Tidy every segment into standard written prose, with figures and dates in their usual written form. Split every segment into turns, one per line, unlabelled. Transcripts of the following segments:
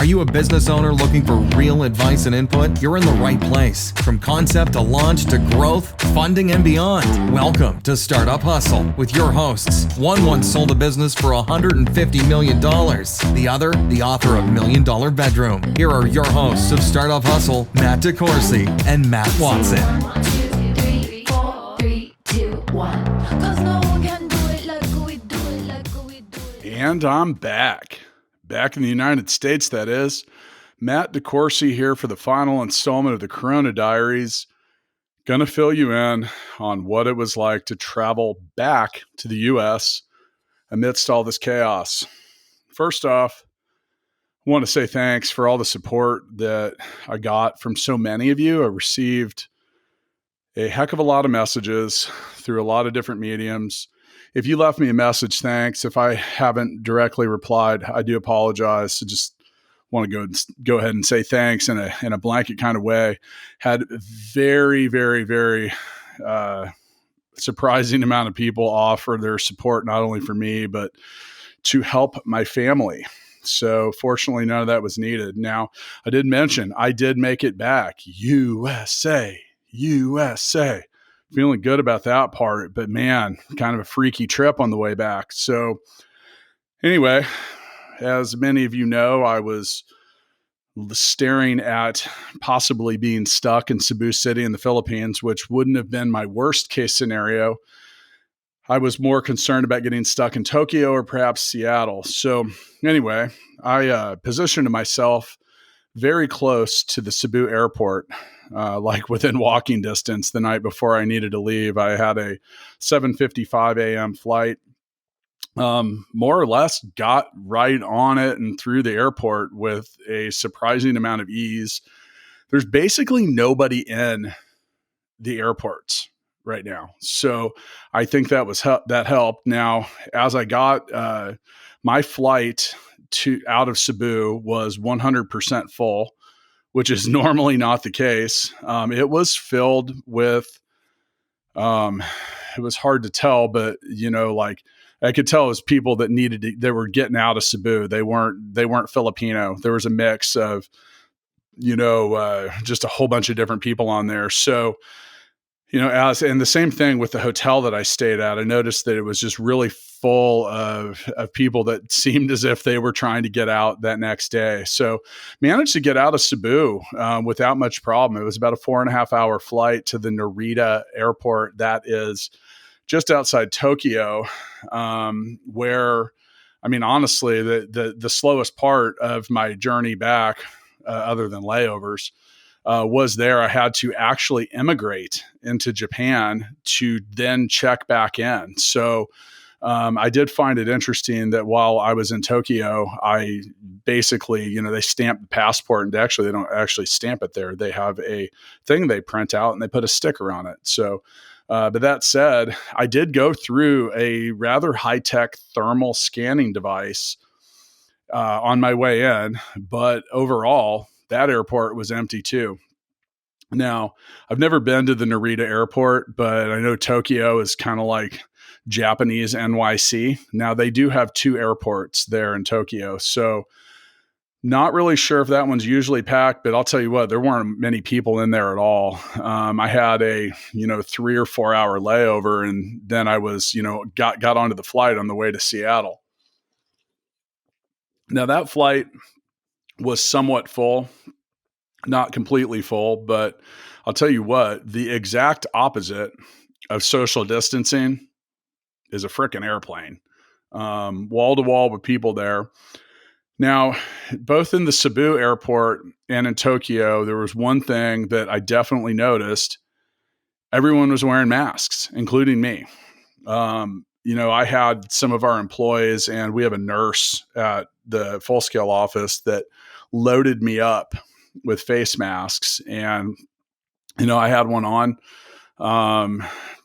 Are you a business owner looking for real advice and input? You're in the right place. From concept to launch to growth, funding, and beyond. Welcome to Startup Hustle with your hosts. One once sold a business for $150 million. The other, the author of $1 Million Bedroom. Here are your hosts of Startup Hustle, Matt DeCoursey and Matt Watson.
1, 2, 3, 4, 3, 2, 1. 'Cause no one can do it like we do it, like we do it.
And I'm back in the United States, that is. Matt DeCoursey here for the final installment of the Corona Diaries. Gonna fill you in on what it was like to travel back to the U.S. amidst all this chaos. First off, I want to say thanks for all the support that I got from so many of you. I received a heck of a lot of messages through a lot of different mediums. If you left me a message, thanks. If I haven't directly replied, I do apologize. I just want to go ahead and say thanks in a blanket kind of way. Had very, very, very surprising amount of people offer their support, not only for me, but to help my family. So fortunately, none of that was needed. Now, I did mention I did make it back. USA. Feeling good about that part, but man, kind of a freaky trip on the way back. So anyway, as many of you know, I was staring at possibly being stuck in Cebu City in the Philippines, which wouldn't have been my worst case scenario. I was more concerned about getting stuck in Tokyo or perhaps Seattle. So anyway, I positioned myself very close to the Cebu airport, like within walking distance the night before I needed to leave. I had a 7:55 a.m. flight, more or less got right on it and through the airport with a surprising amount of ease. There's basically nobody in the airports right now. So I think that helped. Now, as I got my flight out of Cebu was 100% full, which is normally not the case. It was filled with, it was hard to tell, but like I could tell it was people that they were getting out of Cebu. They weren't Filipino. There was a mix of, just a whole bunch of different people on there. So, and the same thing with the hotel that I stayed at, I noticed that it was just really full of people that seemed as if they were trying to get out that next day. So managed to get out of Cebu without much problem. It was about a 4.5 hour flight to the Narita airport. That is just outside Tokyo, where, honestly, the slowest part of my journey back, other than layovers, was there. I had to actually immigrate into Japan to then check back in. So I did find it interesting that while I was in Tokyo, I basically, they stamp the passport, and they don't actually stamp it there. They have a thing they print out and they put a sticker on it. So, but that said, I did go through a rather high-tech thermal scanning device on my way in, but overall, that airport was empty too. Now, I've never been to the Narita airport, but I know Tokyo is kind of like Japanese NYC. Now, they do have 2 airports there in Tokyo. So not really sure if that one's usually packed, but I'll tell you what, there weren't many people in there at all. I had a, 3 or 4 hour layover, and then I was, got onto the flight on the way to Seattle. Now, that flight was somewhat full, not completely full, but I'll tell you what, the exact opposite of social distancing is a frickin' airplane, wall to wall with people there. Now, both in the Cebu airport and in Tokyo, there was one thing that I definitely noticed. Everyone was wearing masks, including me. I had some of our employees, and we have a nurse at the Full Scale office that loaded me up with face masks. And, I had one on,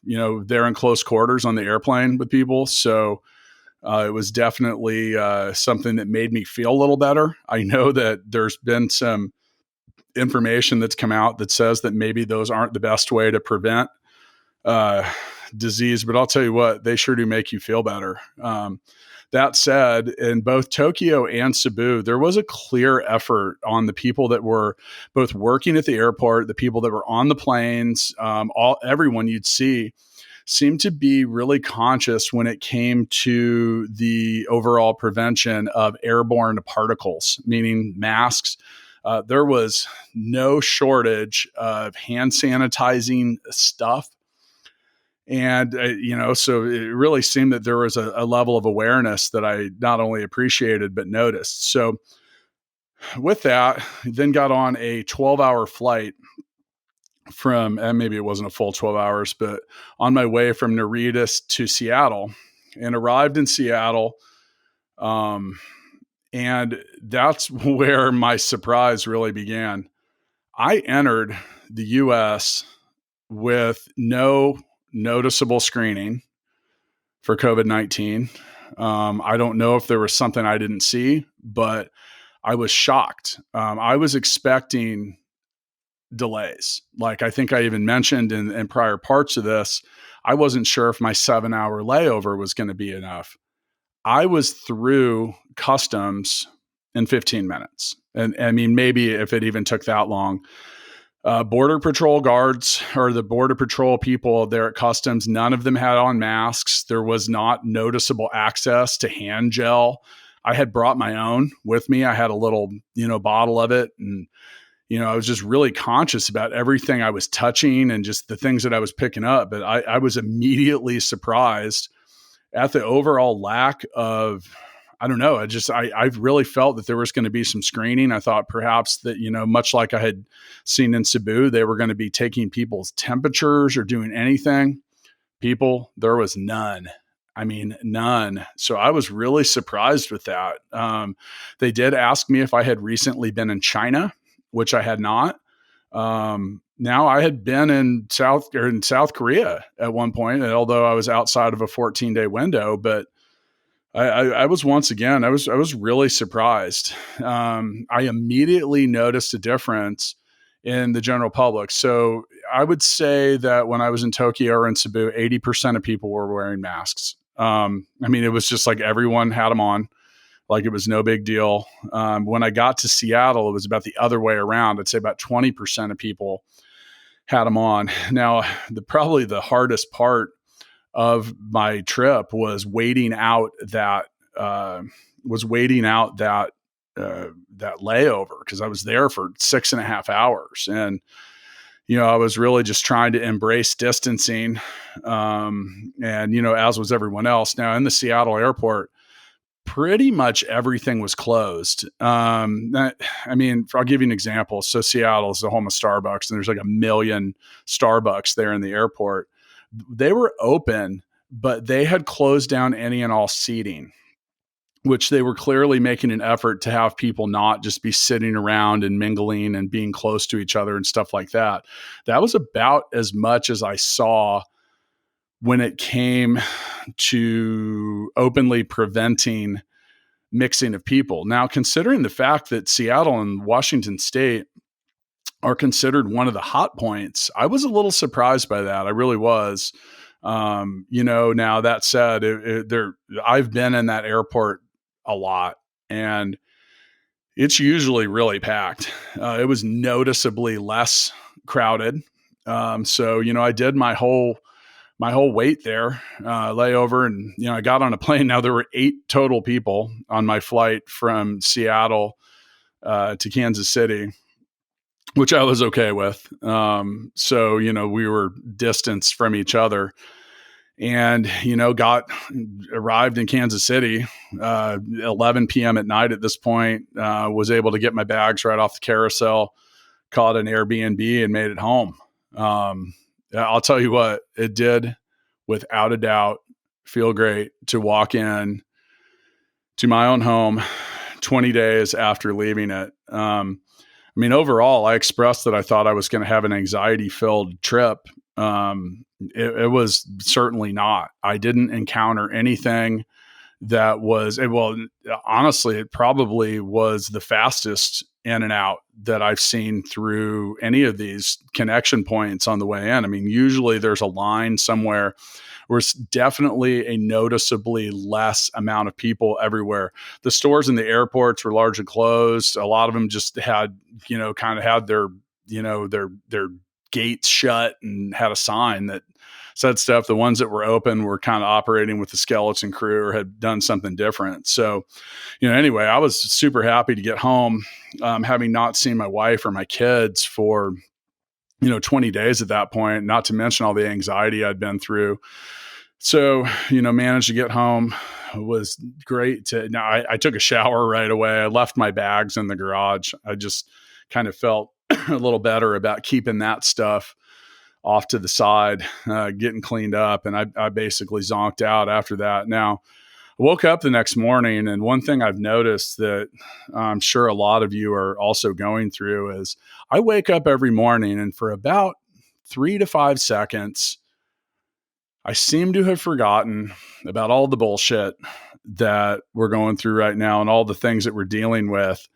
they're in close quarters on the airplane with people. So it was definitely something that made me feel a little better. I know that there's been some information that's come out that says that maybe those aren't the best way to prevent disease, but I'll tell you what, they sure do make you feel better. That said, in both Tokyo and Cebu, there was a clear effort on the people that were both working at the airport, the people that were on the planes, everyone you'd see seemed to be really conscious when it came to the overall prevention of airborne particles, meaning masks. There was no shortage of hand sanitizing stuff. And, so it really seemed that there was a level of awareness that I not only appreciated, but noticed. So with that, then got on a 12-hour flight from, and maybe it wasn't a full 12 hours, but on my way from Narita to Seattle, and arrived in Seattle. And that's where my surprise really began. I entered the US with no noticeable screening for COVID-19. I don't know if there was something I didn't see, but I was shocked. I was expecting delays. Like I think I even mentioned in prior parts of this, I wasn't sure if my 7-hour layover was going to be enough. I was through customs in 15 minutes. And I mean, maybe if it even took that long. Border Patrol guards or the Border Patrol people there at customs, none of them had on masks. There was not noticeable access to hand gel. I had brought my own with me. I had a little, bottle of it. And, I was just really conscious about everything I was touching and just the things that I was picking up. But I was immediately surprised at the overall lack of, I don't know. I really felt that there was going to be some screening. I thought perhaps that, much like I had seen in Cebu, they were going to be taking people's temperatures or doing anything. There was none. I mean, none. So I was really surprised with that. They did ask me if I had recently been in China, which I had not. Now I had been in South Korea at one point, although I was outside of a 14-day window, but I was once again, I was really surprised. I immediately noticed a difference in the general public. So I would say that when I was in Tokyo or in Cebu, 80% of people were wearing masks. I mean, it was just like everyone had them on, like it was no big deal. When I got to Seattle, it was about the other way around. I'd say about 20% of people had them on. Now, probably the hardest part of my trip was waiting out that layover, because I was there for 6.5 hours, and I was really just trying to embrace distancing, and as was everyone else. Now in the Seattle airport, pretty much everything was closed. I'll give you an example. So Seattle is the home of Starbucks, and there's like 1 million Starbucks there in the airport. They were open, but they had closed down any and all seating, which they were clearly making an effort to have people not just be sitting around and mingling and being close to each other and stuff like that. That was about as much as I saw when it came to openly preventing mixing of people. Now, considering the fact that Seattle and Washington State are considered one of the hot points, I was a little surprised by that. I really was. Now that said, I've been in that airport a lot, and it's usually really packed. It was noticeably less crowded. So I did my whole wait there, layover, and I got on a plane. Now there were 8 total people on my flight from Seattle to Kansas City, which I was okay with. So, we were distanced from each other, and, arrived in Kansas City, 11 PM at night at this point, was able to get my bags right off the carousel, caught an Airbnb, and made it home. I'll tell you what, it did without a doubt feel great to walk in to my own home 20 days after leaving it. Overall, I expressed that I thought I was going to have an anxiety-filled trip. It was certainly not. I didn't encounter anything that was, honestly, it probably was the fastest in and out that I've seen through any of these connection points on the way in. Usually there's a line somewhere was definitely a noticeably less amount of people everywhere. The stores in the airports were largely closed. A lot of them just had, kind of had their, their gates shut and had a sign that said stuff. The ones that were open were kind of operating with the skeleton crew or had done something different. So, anyway, I was super happy to get home, having not seen my wife or my kids for 20 days at that point, not to mention all the anxiety I'd been through. So, managed to get home. It was great I took a shower right away. I left my bags in the garage. I just kind of felt a little better about keeping that stuff off to the side, getting cleaned up. And I basically zonked out after that. Now, I woke up the next morning, and one thing I've noticed that I'm sure a lot of you are also going through is I wake up every morning, and for about 3 to 5 seconds, I seem to have forgotten about all the bullshit that we're going through right now and all the things that we're dealing with.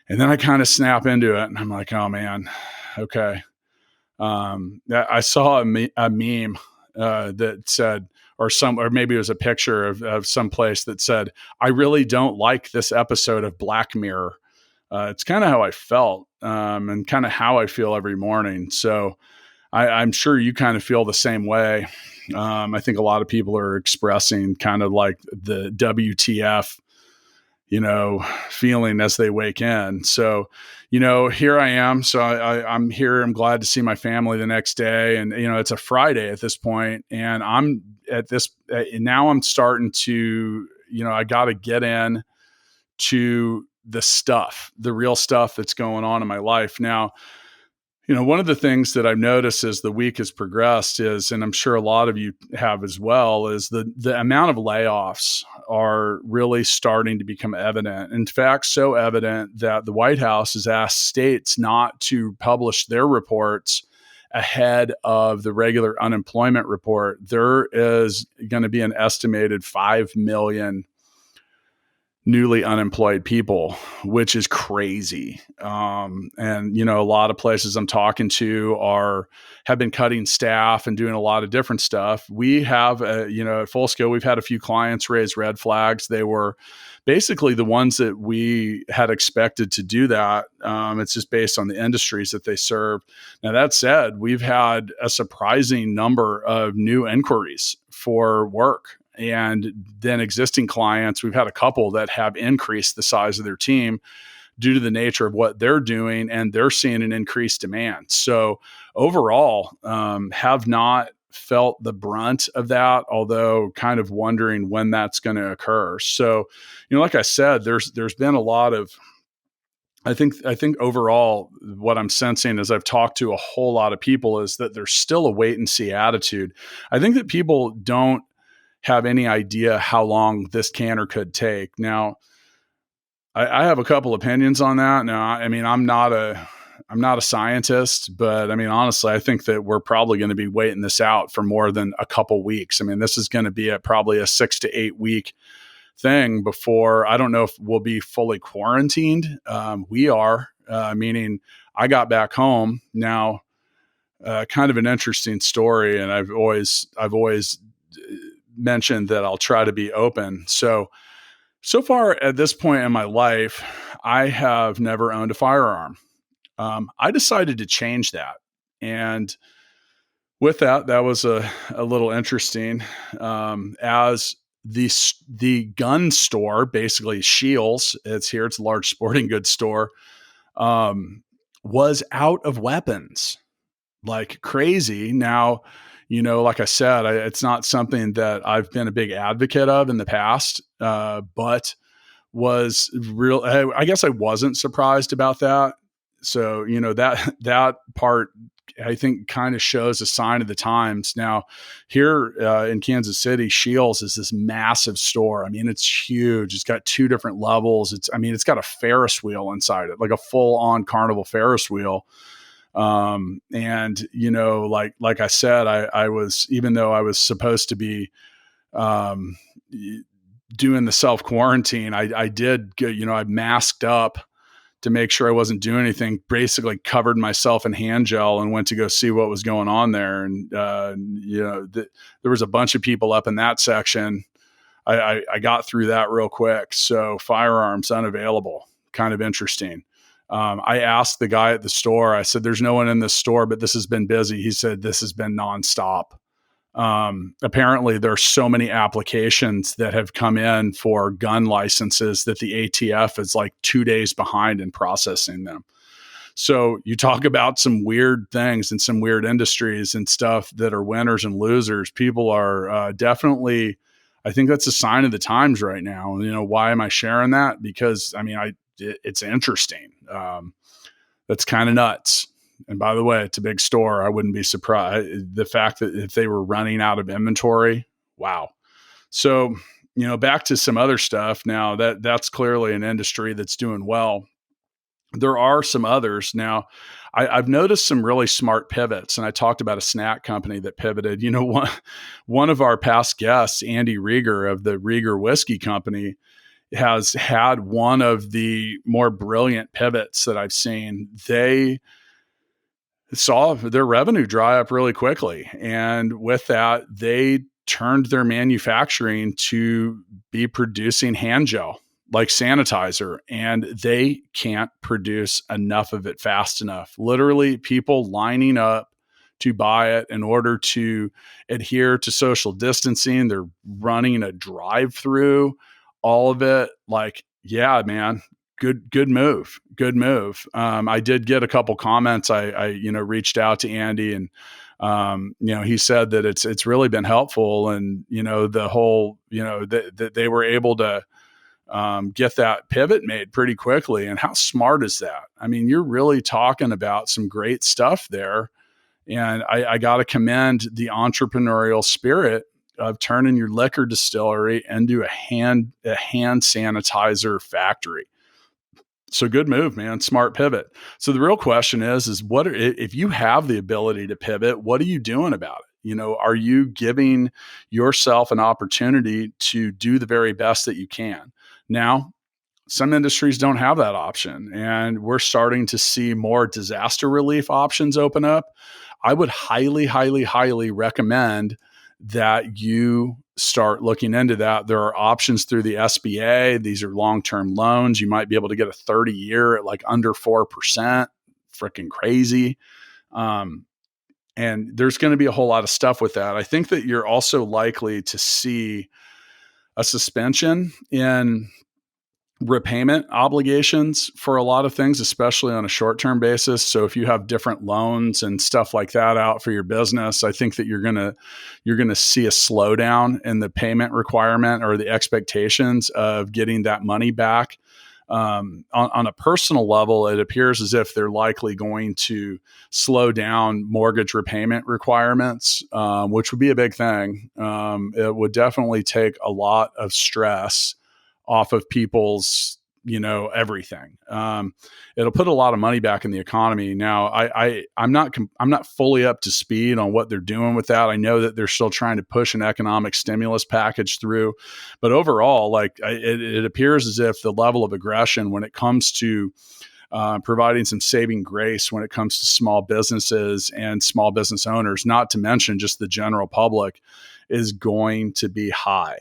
And then I kind of snap into it, and I'm like, oh man, okay. I saw a meme that said, or maybe it was a picture of some place that said, I really don't like this episode of Black Mirror. It's kind of how I felt, and kind of how I feel every morning. So I'm sure you kind of feel the same way. I think a lot of people are expressing kind of like the WTF, feeling as they wake in. So, here I am. So I'm here. I'm glad to see my family the next day. And, it's a Friday at this point, and I'm at this, now I'm starting to, I got to get in to the real stuff that's going on in my life. Now, one of the things that I've noticed as the week has progressed is, and I'm sure a lot of you have as well, is the amount of layoffs are really starting to become evident. In fact, so evident that the White House has asked states not to publish their reports ahead of the regular unemployment report. There is going to be an estimated 5 million newly unemployed people, which is crazy. And, a lot of places I'm talking to have been cutting staff and doing a lot of different stuff. We have, at Full Scale, we've had a few clients raise red flags. They were basically the ones that we had expected to do that. It's just based on the industries that they serve. Now, that said, we've had a surprising number of new inquiries for work. And then existing clients, we've had a couple that have increased the size of their team due to the nature of what they're doing, and they're seeing an increased demand. So overall, have not felt the brunt of that, although kind of wondering when that's going to occur. So, like I said, there's been a lot of, I think overall what I'm sensing as I've talked to a whole lot of people is that there's still a wait and see attitude. I think that people don't have any idea how long this can or could take. Now, I have a couple opinions on that. Now, I mean, I'm not a scientist, but I mean, honestly, I think that we're probably going to be waiting this out for more than a couple weeks. I mean, this is going to be probably a 6 to 8 week thing before, I don't know if we'll be fully quarantined. We are, meaning I got back home now, kind of an interesting story. And I've always mentioned that I'll try to be open. So far at this point in my life, I have never owned a firearm. I decided to change that. And with that was a little interesting, as the gun store, basically Scheels, it's a large sporting goods store, was out of weapons like crazy. Now, like I said, it's not something that I've been a big advocate of in the past, but was real. I guess I wasn't surprised about that. So, that part, I think, kind of shows a sign of the times. Now, here in Kansas City, Scheels is this massive store. I mean, it's huge. It's got 2 different levels. It's got a Ferris wheel inside it, like a full-on carnival Ferris wheel. And, like I said, I was, even though I was supposed to be, doing the self quarantine, I did go, I masked up to make sure I wasn't doing anything, basically covered myself in hand gel and went to go see what was going on there. And, there was a bunch of people up in that section. I got through that real quick. So Firearms unavailable, kind of interesting. I asked the guy at the store, I said, there's no one in this store, but this has been busy. He said, this has been nonstop. Apparently there's so many applications that have come in for gun licenses that the ATF is like 2 days behind in processing them. So you talk about some weird things and some weird industries and stuff that are winners and losers. People are definitely, I think that's a sign of the times right now. Why am I sharing that? Because it's interesting. That's kind of nuts. And by the way, it's a big store. I wouldn't be surprised. The fact that if they were running out of inventory, wow. So, back to some other stuff. Now that's clearly an industry that's doing well. There are some others. Now, I've noticed some really smart pivots, and I talked about a snack company that pivoted. One of our past guests, Andy Rieger of the Rieger Whiskey Company, has had one of the more brilliant pivots that I've seen. They saw their revenue dry up really quickly. And with that, they turned their manufacturing to be producing hand gel, like sanitizer, and they can't produce enough of it fast enough. Literally, people lining up to buy it in order to adhere to social distancing. They're running a drive-through, all of it. Like, yeah, man. Good move. I did get a couple comments. I reached out to Andy, and he said that it's really been helpful, and the whole that they were able to get that pivot made pretty quickly. And how smart is that? I mean, you're really talking about some great stuff there, and I got to commend the entrepreneurial spirit of turning your liquor distillery into a hand sanitizer factory. So good move, man. Smart pivot. So the real question is if you have the ability to pivot, what are you doing about it? Are you giving yourself an opportunity to do the very best that you can? Now, some industries don't have that option, and we're starting to see more disaster relief options open up. I would highly, highly, highly recommend that you start looking into that. There are options through the SBA. These are long-term loans. You might be able to get a 30-year at like under 4%. Freaking crazy. And there's going to be a whole lot of stuff with that. I think that you're also likely to see a suspension in repayment obligations for a lot of things, especially on a short-term basis. So if you have different loans and stuff like that out for your business, I think that you're going to see a slowdown in the payment requirement or the expectations of getting that money back. On a personal level, it appears as if they're likely going to slow down mortgage repayment requirements, which would be a big thing. It would definitely take a lot of stress off of people's, everything. It'll put a lot of money back in the economy. Now, I'm not fully up to speed on what they're doing with that. I know that they're still trying to push an economic stimulus package through, but overall, it appears as if the level of aggression when it comes to providing some saving grace when it comes to small businesses and small business owners, not to mention just the general public, is going to be high.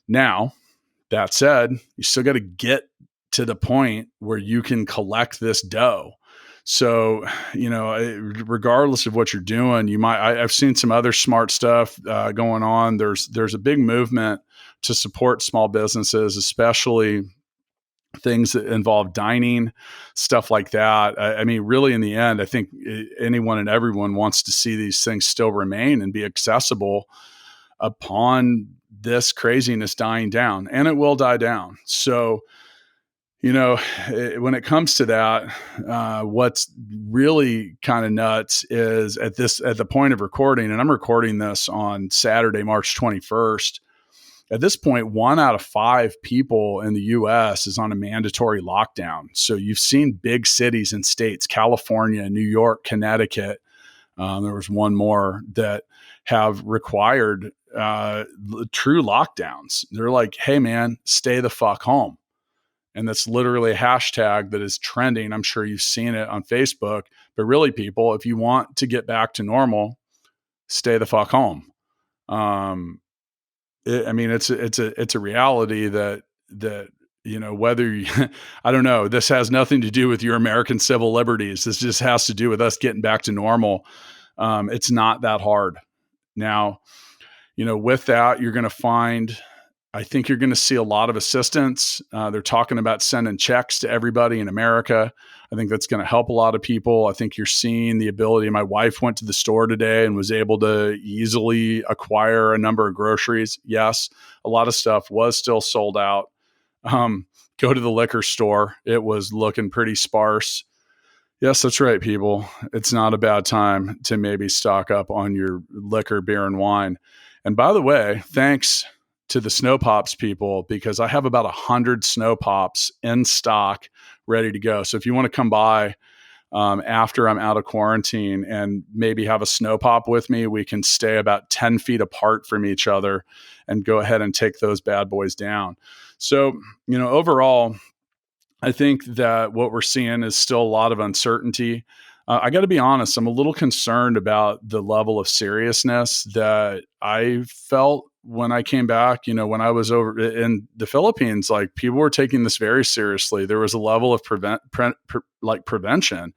Now, that said, you still got to get to the point where you can collect this dough. So, regardless of what you're doing, I've seen some other smart stuff going on. There's a big movement to support small businesses, especially things that involve dining, stuff like that. Really in the end, I think anyone and everyone wants to see these things still remain and be accessible upon this craziness dying down, and it will die down. So, when it comes to that, what's really kind of nuts is at the point of recording, and I'm recording this on Saturday, March 21st. At this point, 1 out of 5 people in the U.S. is on a mandatory lockdown. So you've seen big cities and states, California, New York, Connecticut. There was one more that have required true lockdowns. They're like, hey, man, stay the fuck home. And that's literally a hashtag that is trending. I'm sure you've seen it on Facebook. But really, people, if you want to get back to normal, stay the fuck home. It's a reality that whether you, I don't know, this has nothing to do with your American civil liberties. This just has to do with us getting back to normal. It's not that hard. Now, with that, I think you're going to see a lot of assistance. They're talking about sending checks to everybody in America. I think that's going to help a lot of people. I think you're seeing the ability. My wife went to the store today and was able to easily acquire a number of groceries. Yes, a lot of stuff was still sold out. Go to the liquor store. It was looking pretty sparse. Yes, that's right, people. It's not a bad time to maybe stock up on your liquor, beer, and wine. And by the way, thanks to the Snow Pops people, because I have about 100 Snow Pops in stock ready to go. So if you want to come by after I'm out of quarantine and maybe have a Snow Pop with me, we can stay about 10 feet apart from each other and go ahead and take those bad boys down. So, overall, I think that what we're seeing is still a lot of uncertainty. I got to be honest, I'm a little concerned about the level of seriousness that I felt when I came back. When I was over in the Philippines, like, people were taking this very seriously. There was a level of prevention.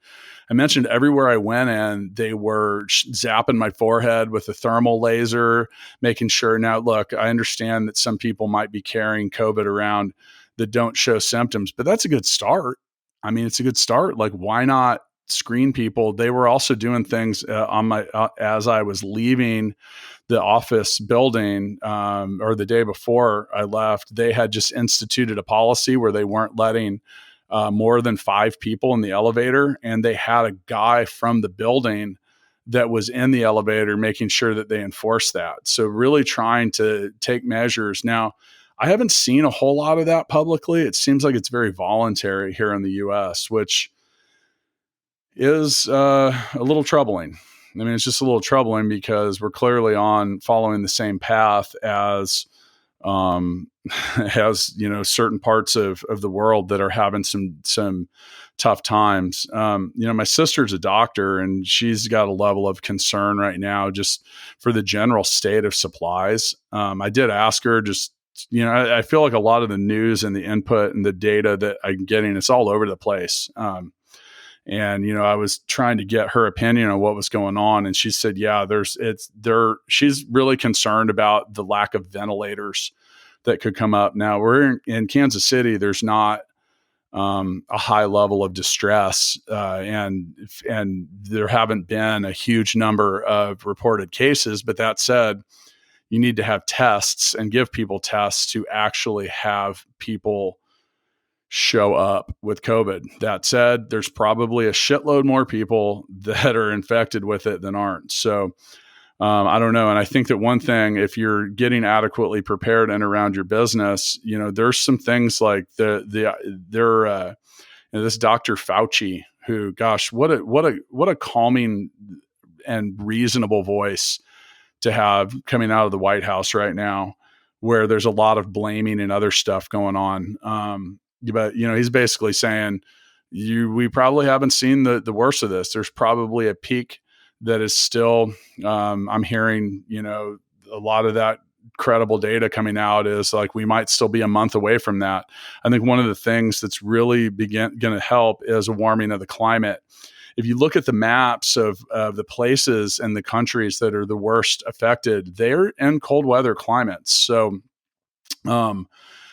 I mentioned everywhere I went in, they were zapping my forehead with a thermal laser, making sure. Now, look, I understand that some people might be carrying COVID around that don't show symptoms, but that's a good start. I mean, it's a good start. Like, why not screen people? They were also doing things as I was leaving the office building, or the day before I left, they had just instituted a policy where they weren't letting more than 5 people in the elevator. And they had a guy from the building that was in the elevator making sure that they enforced that. So really trying to take measures. Now, I haven't seen a whole lot of that publicly. It seems like it's very voluntary here in the US, which is a little troubling. I mean, it's just a little troubling because we're clearly following the same path as certain parts of the world that are having some tough times. My sister's a doctor, and she's got a level of concern right now just for the general state of supplies. I did ask her, just, I feel like a lot of the news and the input and the data that I'm getting, it's all over the place. And, I was trying to get her opinion on what was going on. And she said, yeah, she's really concerned about the lack of ventilators that could come up. Now, we're in Kansas City. There's not a high level of distress, and there haven't been a huge number of reported cases. But that said, you need to have tests and give people tests to actually have people show up with COVID. That said, there's probably a shitload more people that are infected with it than aren't. So I don't know. And I think that one thing, if you're getting adequately prepared and around your business, there's some things like this Dr. Fauci, who, gosh, what a calming and reasonable voice to have coming out of the White House right now, where there's a lot of blaming and other stuff going on. But, he's basically saying we probably haven't seen the worst of this. There's probably a peak that is still, I'm hearing, a lot of that credible data coming out is like, we might still be a month away from that. I think one of the things that's really going to help is a warming of the climate. If you look at the maps of the places and the countries that are the worst affected, they're in cold weather climates. So,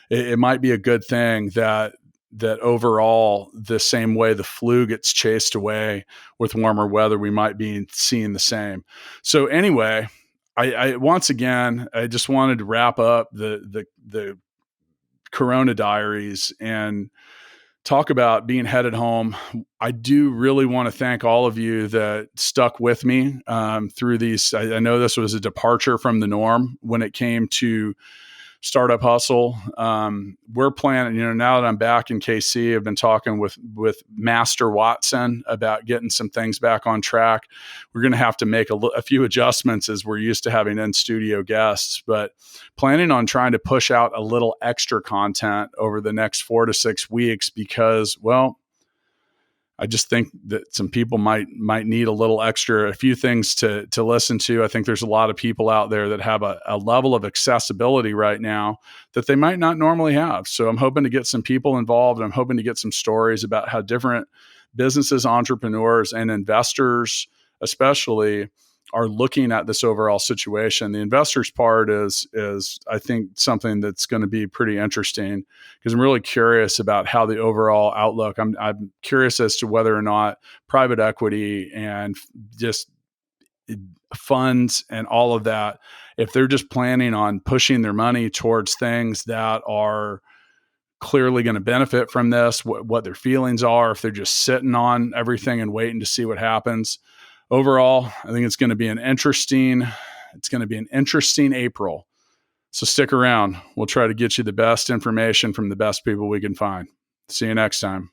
it might be a good thing that overall, the same way the flu gets chased away with warmer weather, we might be seeing the same. So anyway, I once again, I just wanted to wrap up the Corona Diaries and talk about being headed home. I do really want to thank all of you that stuck with me through these. I know this was a departure from the norm when it came to Startup Hustle. We're planning, now that I'm back in KC, I've been talking with Master Watson about getting some things back on track. We're going to have to make a few adjustments as we're used to having in-studio guests, but planning on trying to push out a little extra content over the next 4 to 6 weeks because, well, I just think that some people might need a few things to listen to. I think there's a lot of people out there that have a level of accessibility right now that they might not normally have. So I'm hoping to get some people involved. I'm hoping to get some stories about how different businesses, entrepreneurs, and investors especially are looking at this overall situation. The investors part is I think something that's going to be pretty interesting because I'm really curious about how the overall outlook. I'm curious as to whether or not private equity and just funds and all of that, if they're just planning on pushing their money towards things that are clearly going to benefit from this, what their feelings are, if they're just sitting on everything and waiting to see what happens. Overall, I think it's going to be an interesting April. So stick around. We'll try to get you the best information from the best people we can find. See you next time.